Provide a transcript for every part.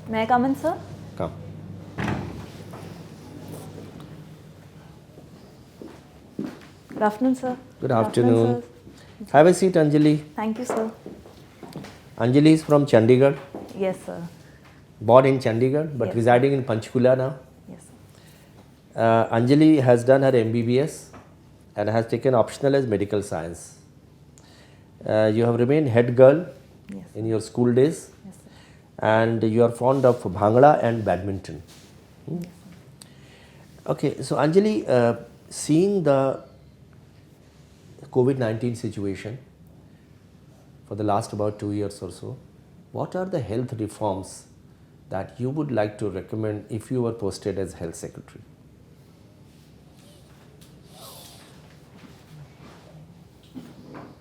May I come in, sir? Come. Good afternoon, sir. Good afternoon. Sir. Have a seat, Anjali. Thank you, sir. Anjali is from Chandigarh, Yes, sir. born in Chandigarh but Yes. residing in Panchkula now. Yes, sir. Anjali has done her MBBS and has taken optional as medical science. You have remained head girl Yes. in your school days, Yes, sir. and you are fond of Bhangra and badminton. Yes, sir. Okay, so Anjali, seeing the COVID-19 situation for the last about 2 years or so, what are the health reforms that you would like to recommend if you were posted as health secretary?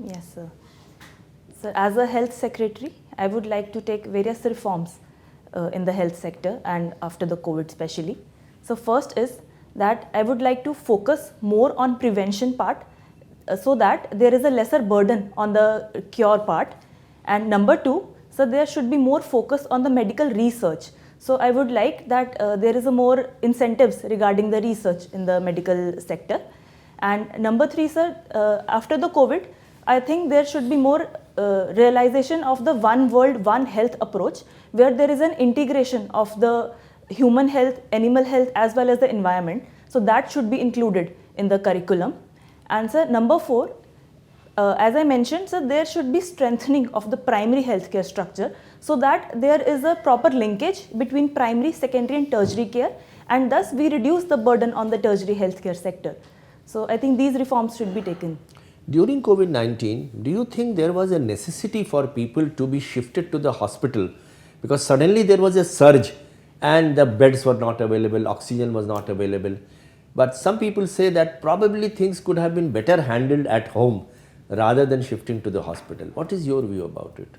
Yes, sir. So, as a health secretary, I would like to take various reforms in the health sector and after the COVID especially. So, first is that I would like to focus more on prevention part so that there is a lesser burden on the cure part. And number two, so there should be more focus on the medical research. So, I would like that there is a more incentives regarding the research in the medical sector. And number three, sir, after the COVID, I think there should be more realization of the one world, one health approach, where there is an integration of the human health, animal health, as well as the environment. So that should be included in the curriculum. And sir, number four, as I mentioned, so there should be strengthening of the primary healthcare structure so that there is a proper linkage between primary, secondary and tertiary care, and thus we reduce the burden on the tertiary healthcare sector. So I think these reforms should be taken. During COVID-19, do you think there was a necessity for people to be shifted to the hospital because suddenly there was a surge and the beds were not available, oxygen was not available? But some people say that probably things could have been better handled at home rather than shifting to the hospital. What is your view about it?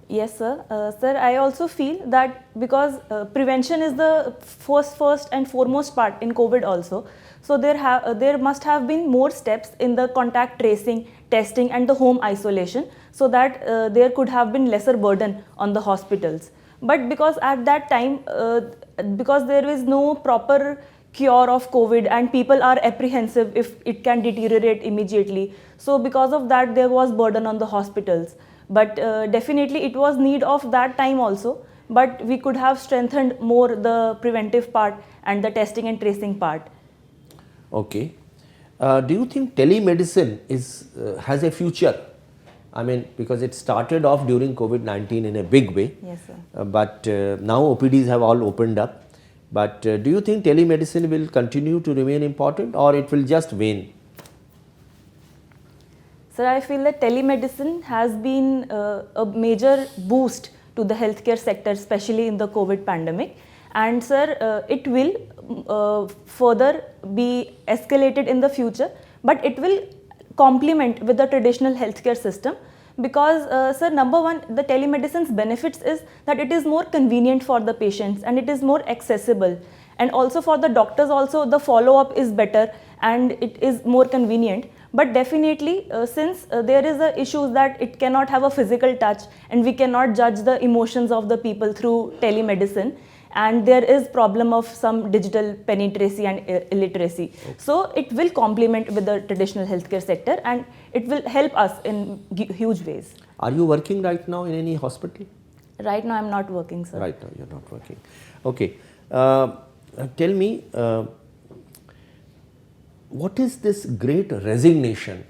Yes, sir. Sir, I also feel that because prevention is the first and foremost part in COVID also. So there must have been more steps in the contact tracing, testing and the home isolation so that there could have been lesser burden on the hospitals. But because at that time, because there is no proper cure of COVID and people are apprehensive if it can deteriorate immediately. So because of that, there was burden on the hospitals. But definitely it was need of that time also, but we could have strengthened more the preventive part and the testing and tracing part. Okay. Do you think telemedicine has a future? I mean, because it started off during COVID-19 in a big way. Yes, sir. But now OPDs have all opened up. But do you think telemedicine will continue to remain important or it will just wane? Sir, I feel that telemedicine has been a major boost to the healthcare sector, especially in the COVID pandemic. And sir, it will further be escalated in the future, but it will complement with the traditional healthcare system because, sir, number one, the telemedicine's benefits is that it is more convenient for the patients and it is more accessible. And also for the doctors also, the follow-up is better and it is more convenient. But definitely, since there is a issue that it cannot have a physical touch and we cannot judge the emotions of the people through telemedicine, and there is problem of some digital penetration and illiteracy. Okay. So it will complement with the traditional healthcare sector and it will help us in huge ways. Are you working right now in any hospital? Right now I am not working, sir. Right now you are not working. Okay. Tell me, what is this great resignation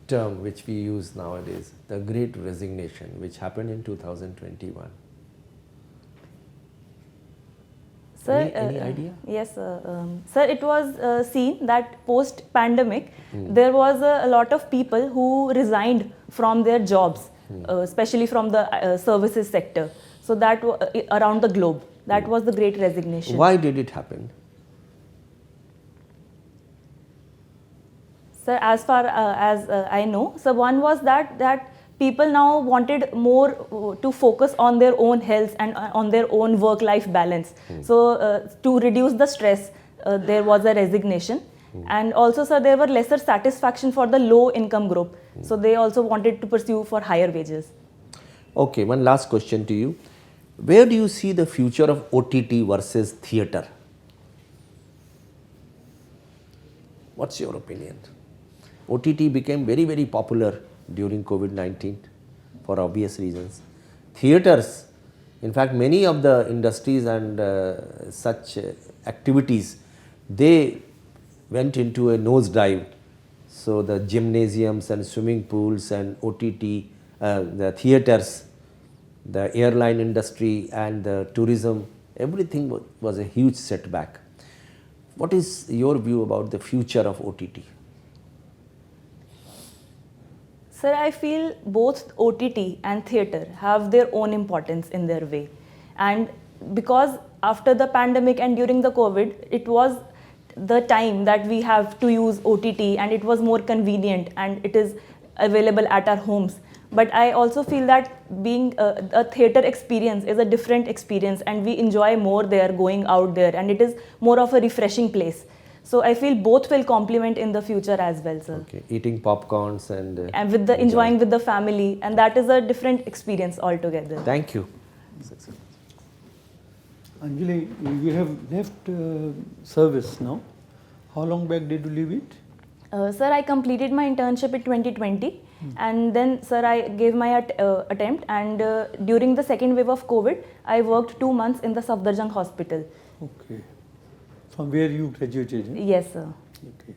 term which we use nowadays, the great resignation which happened in 2021? Sir, any idea? Yes, sir, it was seen that post-pandemic, there was a lot of people who resigned from their jobs, especially from the services sector. So that around the globe, that was the great resignation. Why did it happen? Sir, as far as I know, so one was that people now wanted more to focus on their own health and on their own work-life balance. So to reduce the stress, there was a resignation. And also, sir, there were lesser satisfaction for the low income group. So they also wanted to pursue for higher wages. Okay, one last question to you. Where do you see the future of OTT versus theatre? What's your opinion? OTT became very, very popular during COVID-19 for obvious reasons. Theatres, in fact, many of the industries and such activities, they went into a nosedive. So the gymnasiums and swimming pools and OTT, the theatres, the airline industry and the tourism, everything was a huge setback. What is your view about the future of OTT? Sir, I feel both OTT and theatre have their own importance in their way. And because after the pandemic and during the COVID, it was the time that we have to use OTT and it was more convenient and it is available at our homes. But I also feel that being a theatre experience is a different experience and we enjoy more there, going out there, and it is more of a refreshing place. So I feel both will complement in the future as well, sir. Okay, eating popcorns and with the enjoying with the family, and that is a different experience altogether. Thank you. Anjali, you have left service now. How long back did you leave it? Sir, I completed my internship in 2020 and then, sir, I gave my attempt, and during the second wave of COVID, I worked 2 months in the Safdarjung hospital. Okay. From where you graduated? Eh? Yes, sir. Okay.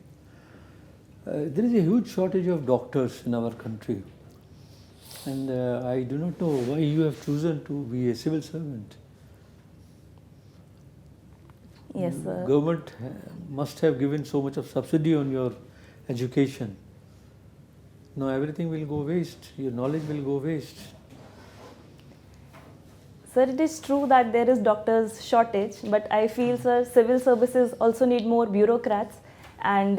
There is a huge shortage of doctors in our country, and I do not know why you have chosen to be a civil servant. Yes, sir. Government must have given so much of subsidy on your education. Now everything will go waste, your knowledge will go waste. Sir, it is true that there is doctors shortage, but I feel, sir, civil services also need more bureaucrats, and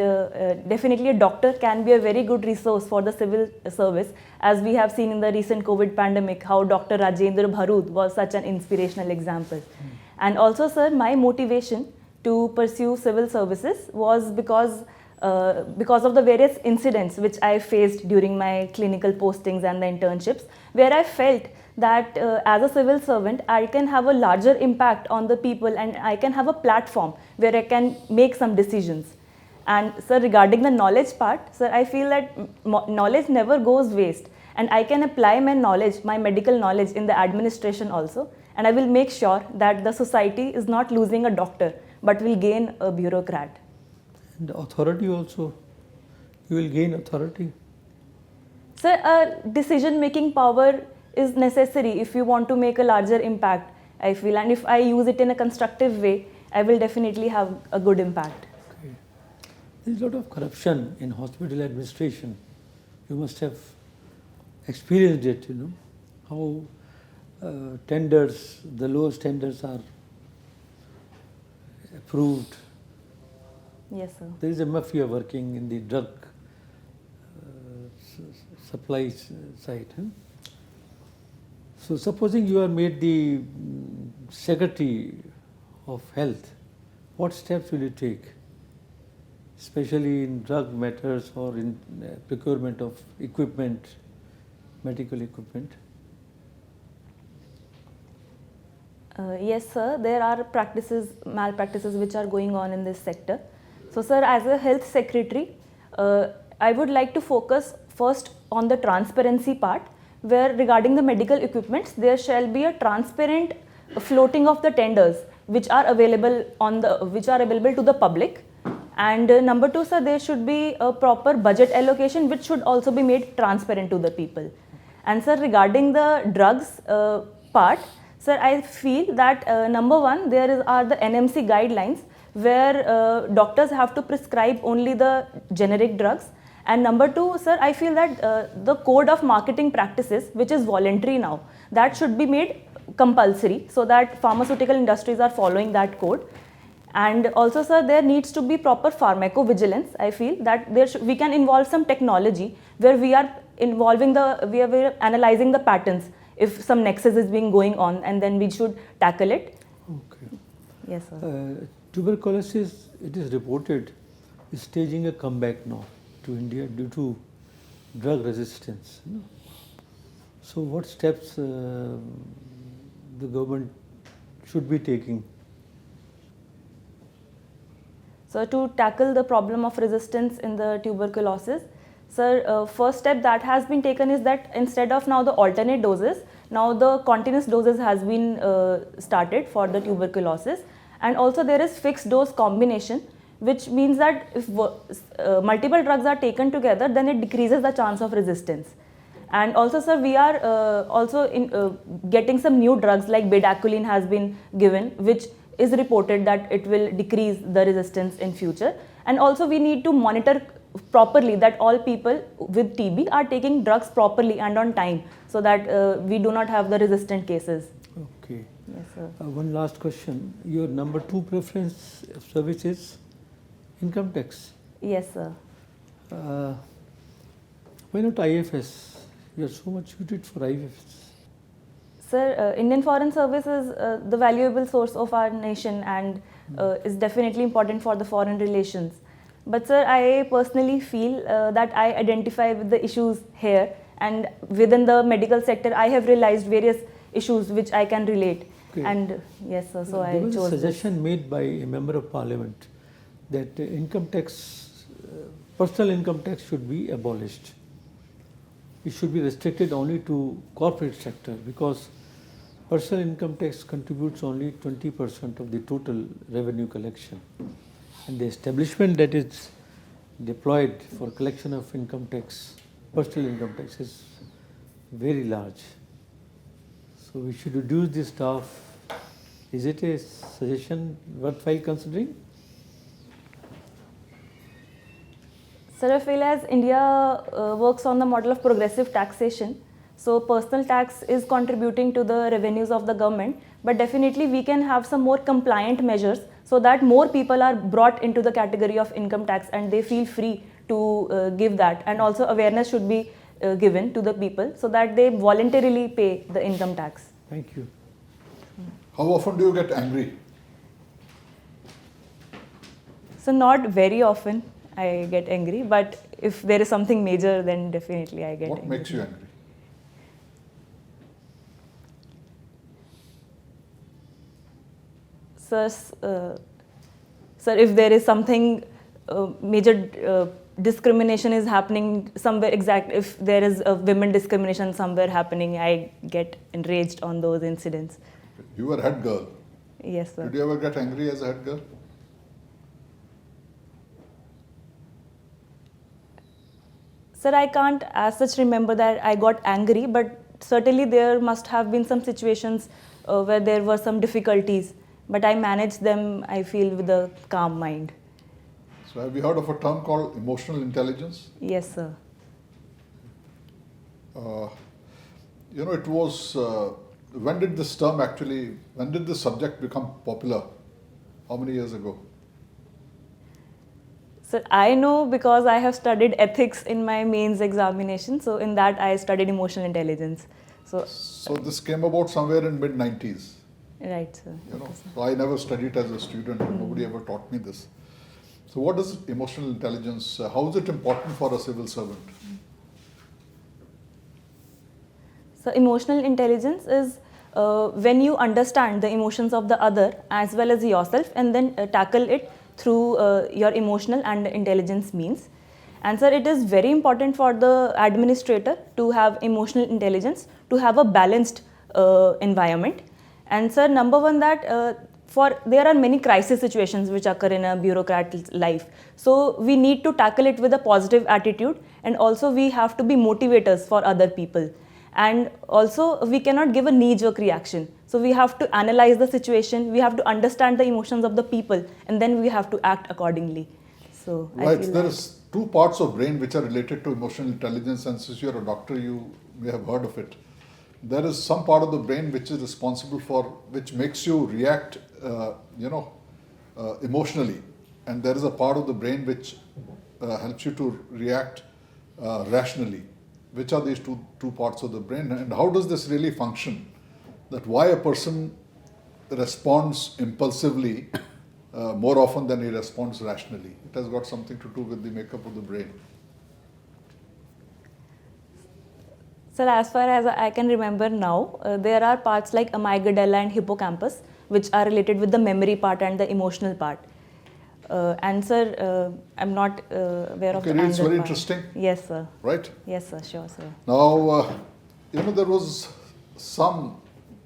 definitely a doctor can be a very good resource for the civil service, as we have seen in the recent COVID pandemic, how Dr. Rajendra Bharud was such an inspirational example. And also, sir, my motivation to pursue civil services was because of the various incidents which I faced during my clinical postings and the internships, where I felt that as a civil servant, I can have a larger impact on the people and I can have a platform where I can make some decisions. And sir, regarding the knowledge part, sir, I feel that knowledge never goes waste, and I can apply my knowledge, my medical knowledge, in the administration also, and I will make sure that the society is not losing a doctor but will gain a bureaucrat. And authority also, you will gain authority. Sir, decision-making power is necessary if you want to make a larger impact, I feel, and if I use it in a constructive way, I will definitely have a good impact. Okay. There is a lot of corruption in hospital administration. You must have experienced it, you know, how tenders, the lowest tenders are approved. Yes, sir. There is a mafia working in the drug supply side. Huh? So supposing you are made the Secretary of Health, what steps will you take, especially in drug matters or in procurement of equipment, medical equipment? Yes, sir. There are malpractices which are going on in this sector. So, sir, as a health secretary, I would like to focus first on the transparency part, where regarding the medical equipments, there shall be a transparent floating of the tenders which are available to the public. And number two, sir, there should be a proper budget allocation which should also be made transparent to the people. And sir, regarding the drugs part, sir, I feel that number one, are the NMC guidelines where doctors have to prescribe only the generic drugs. And number two, sir, I feel that the code of marketing practices, which is voluntary now, that should be made compulsory so that pharmaceutical industries are following that code. And also, sir, there needs to be proper pharmacovigilance. I feel that we can involve some technology where we are analyzing the patterns if some nexus is going on, and then we should tackle it. Okay. Yes, sir. Tuberculosis, it is reported, is staging a comeback now to India due to drug resistance. You know? So what steps the government should be taking? So to tackle the problem of resistance in the tuberculosis, sir, first step that has been taken is that instead of now the alternate doses, now the continuous doses has been started for the tuberculosis, and also there is fixed dose combination, which means that if multiple drugs are taken together, then it decreases the chance of resistance. And also, sir, we are getting some new drugs like bedaquiline has been given, which is reported that it will decrease the resistance in future. And also we need to monitor properly that all people with TB are taking drugs properly and on time, so that we do not have the resistant cases. Okay. Yes, sir. One last question. Your number 2 preference of service is income tax. Yes, sir. Why not IFS? You are so much suited for IFS. Sir, Indian Foreign Service is the valuable source of our nation and is definitely important for the foreign relations. But sir, I personally feel that I identify with the issues here, and within the medical sector I have realized various issues which I can relate. Okay. And yes, sir, so There I was chose a suggestion made by a member of parliament that income tax, personal income tax should be abolished. It should be restricted only to corporate sector, because personal income tax contributes only 20% of the total revenue collection, and the establishment that is deployed for collection of income tax, personal income tax, is very large. So we should reduce the staff. Is it a suggestion worthwhile considering? Sir, I feel as India works on the model of progressive taxation, so personal tax is contributing to the revenues of the government, but definitely we can have some more compliant measures so that more people are brought into the category of income tax and they feel free to give that. And also awareness should be given to the people so that they voluntarily pay the income tax. Thank you. How often do you get angry? So not very often I get angry, but if there is something major, then definitely I get What angry. makes you angry? Sir, if there is something major discrimination is happening somewhere, if there is a women discrimination somewhere happening, I get enraged on those incidents. You were head girl. Yes, sir. Did you ever get angry as a head girl? Sir, I can't as such remember that I got angry, but certainly there must have been some situations where there were some difficulties, but I managed them, I feel, with a calm mind. So have you heard of a term called emotional intelligence? Yes, sir. It was, when did this term actually, when did this subject become popular? How many years ago? So I know because I have studied ethics in my mains examination. So in that I studied emotional intelligence. So this came about somewhere in mid-90s. Right, sir. So I never studied as a student. Nobody ever taught me this. So what is emotional intelligence? How is it important for a civil servant? So emotional intelligence is when you understand the emotions of the other as well as yourself, and then tackle it through your emotional and intelligence means. And sir, it is very important for the administrator to have emotional intelligence, to have a balanced environment. And sir, number one, that there are many crisis situations which occur in a bureaucrat's life. So we need to tackle it with a positive attitude, and also we have to be motivators for other people. And also we cannot give a knee-jerk reaction. So we have to analyze the situation, we have to understand the emotions of the people, and then we have to act accordingly. So Right, there is two parts of brain which are related to emotional intelligence, and since you're a doctor, you may have heard of it. There is some part of the brain which is responsible for, which makes you react, emotionally, and there is a part of the brain which helps you to react rationally. Which are these two parts of the brain, and how does this really function? That why a person responds impulsively more often than he responds rationally. It has got something to do with the makeup of the brain. Sir, as far as I can remember now, there are parts like amygdala and hippocampus, which are related with the memory part and the emotional part. And sir, I'm not aware of Okay, the it's anger very part. interesting. Yes, sir. Right? Yes, sir. Sure, sir. Now, there was some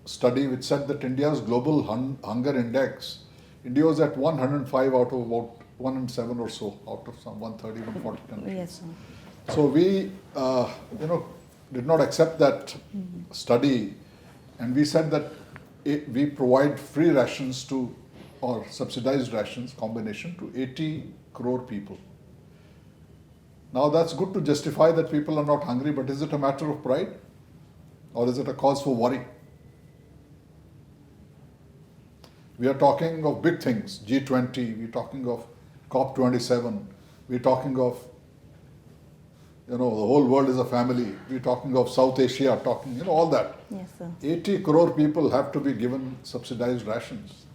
study which said that India's global hunger index, India was at 105 out of about 107 or so, out of some 130, 140 countries. Yes, sir. So we, did not accept that study, and we said that we provide free rations to, or subsidized rations combination to 80 crore people. Now that's good to justify that people are not hungry, but is it a matter of pride? Or is it a cause for worry? We are talking of big things, G20, we're talking of COP27, we're talking of, the whole world is a family, we're talking of South Asia, all that. Yes, sir. 80 crore people have to be given subsidized rations.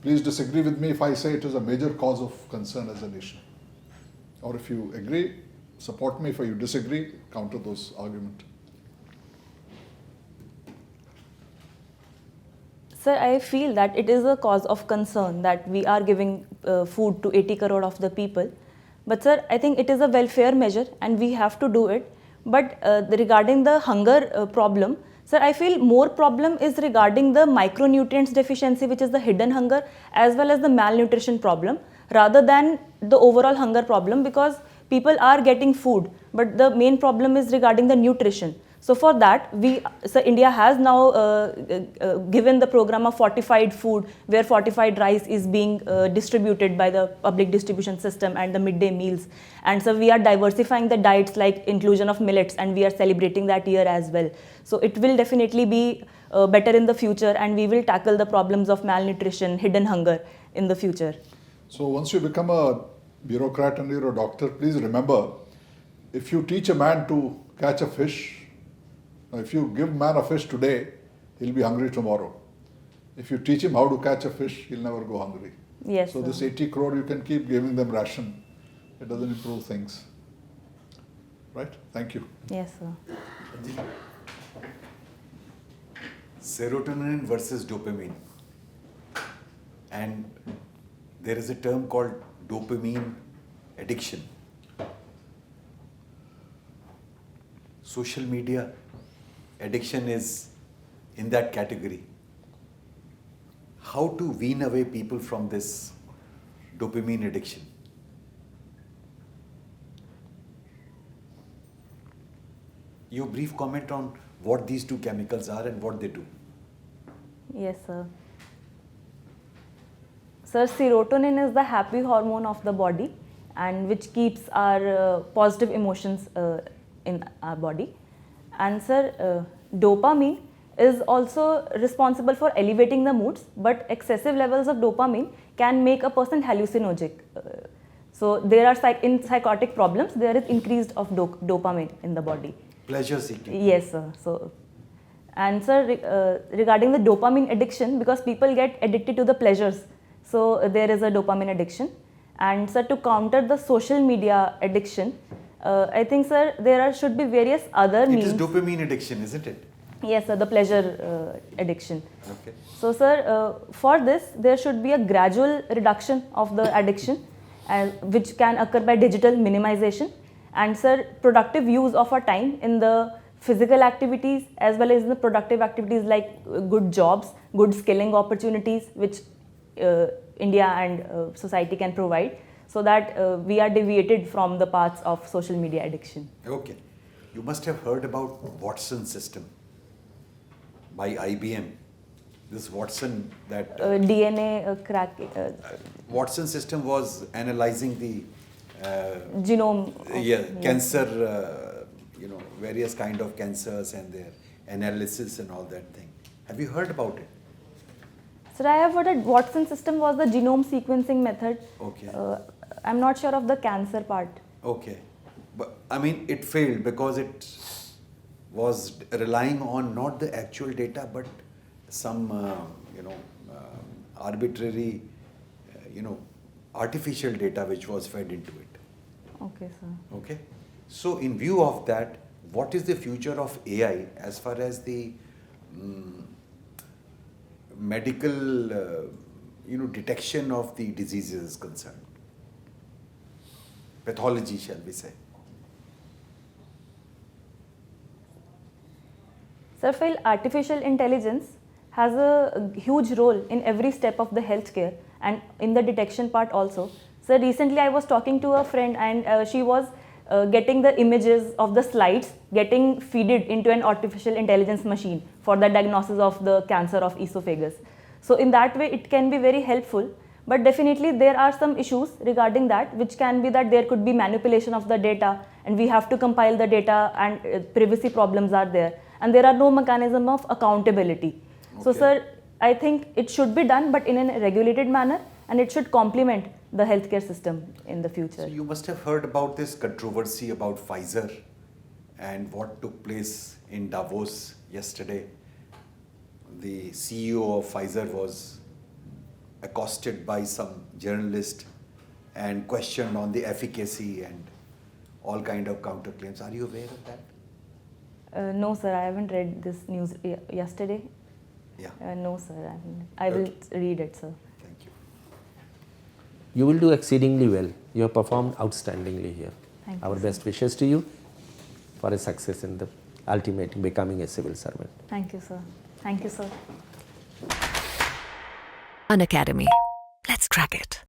Please disagree with me if I say it is a major cause of concern as a nation. Or if you agree, support me. If you disagree, counter those arguments. Sir, I feel that it is a cause of concern that we are giving food to 80 crore of the people. But sir, I think it is a welfare measure and we have to do it. But regarding the hunger problem, sir, I feel more problem is regarding the micronutrients deficiency, which is the hidden hunger, as well as the malnutrition problem, rather than the overall hunger problem, because people are getting food, but the main problem is regarding the nutrition. So for that, India has now given the program of fortified food, where fortified rice is being distributed by the public distribution system and the midday meals. And so we are diversifying the diets like inclusion of millets, and we are celebrating that year as well. So it will definitely be better in the future, and we will tackle the problems of malnutrition, hidden hunger in the future. So once you become a bureaucrat and you're a doctor, please remember, if you teach a man to catch a fish, if you give man a fish today, he'll be hungry tomorrow. If you teach him how to catch a fish, he'll never go hungry. Yes, So sir. this 80 crore, you can keep giving them ration. It doesn't improve things. Right? Thank you. Yes, sir. Serotonin versus dopamine. And there is a term called dopamine addiction. Social media addiction is in that category. How to wean away people from this dopamine addiction? Your brief comment on what these two chemicals are and what they do. Yes, sir. Sir, serotonin is the happy hormone of the body, and which keeps our positive emotions in our body. And sir, dopamine is also responsible for elevating the moods, but excessive levels of dopamine can make a person hallucinogenic. So there are in psychotic problems, there is increased of dopamine in the body. Pleasure seeking. Yes, sir. So, and sir, regarding the dopamine addiction, because people get addicted to the pleasures, so there is a dopamine addiction. And sir, to counter the social media addiction, I think, sir, should be various other means. It is dopamine addiction, isn't it? Yes, sir, the pleasure addiction. Okay. So, sir, for this, there should be a gradual reduction of the addiction, which can occur by digital minimization. And, sir, productive use of our time in the physical activities as well as in the productive activities like good jobs, good skilling opportunities, which India and society can provide, so that we are deviated from the paths of social media addiction. Okay. You must have heard about Watson system by IBM. This Watson that DNA crack. Watson system was analyzing the Genome. cancer, various kind of cancers and their analysis and all that thing. Have you heard about it? Sir, I have heard that Watson system was the genome sequencing method. Okay. I'm not sure of the cancer part. Okay. But I mean, it failed because it was relying on not the actual data, but some, arbitrary, artificial data which was fed into it. Okay, sir. Okay. So in view of that, what is the future of AI as far as the medical, detection of the diseases is concerned? Pathology, shall we say? So I feel artificial intelligence has a huge role in every step of the healthcare and in the detection part also. So recently I was talking to a friend and she was getting the images of the slides getting feeded into an artificial intelligence machine for the diagnosis of the cancer of esophagus. So in that way it can be very helpful, but definitely there are some issues regarding that, which can be that there could be manipulation of the data and we have to compile the data and privacy problems are there, and there are no mechanism of accountability. So Okay. sir, I think it should be done but in a regulated manner, and it should complement the healthcare system in the future. So you must have heard about this controversy about Pfizer and what took place in Davos yesterday. The CEO of Pfizer was accosted by some journalist and questioned on the efficacy and all kind of counterclaims. Are you aware of that? No sir, I haven't read this news yesterday. Yeah. No sir, I haven't. I will read it, sir. Thank you. You will do exceedingly well. You have performed outstandingly here. Thank you, Our sir. best wishes to you for a success in the ultimate becoming a civil servant. Thank you, sir. Thank you, sir. Unacademy. Let's crack it.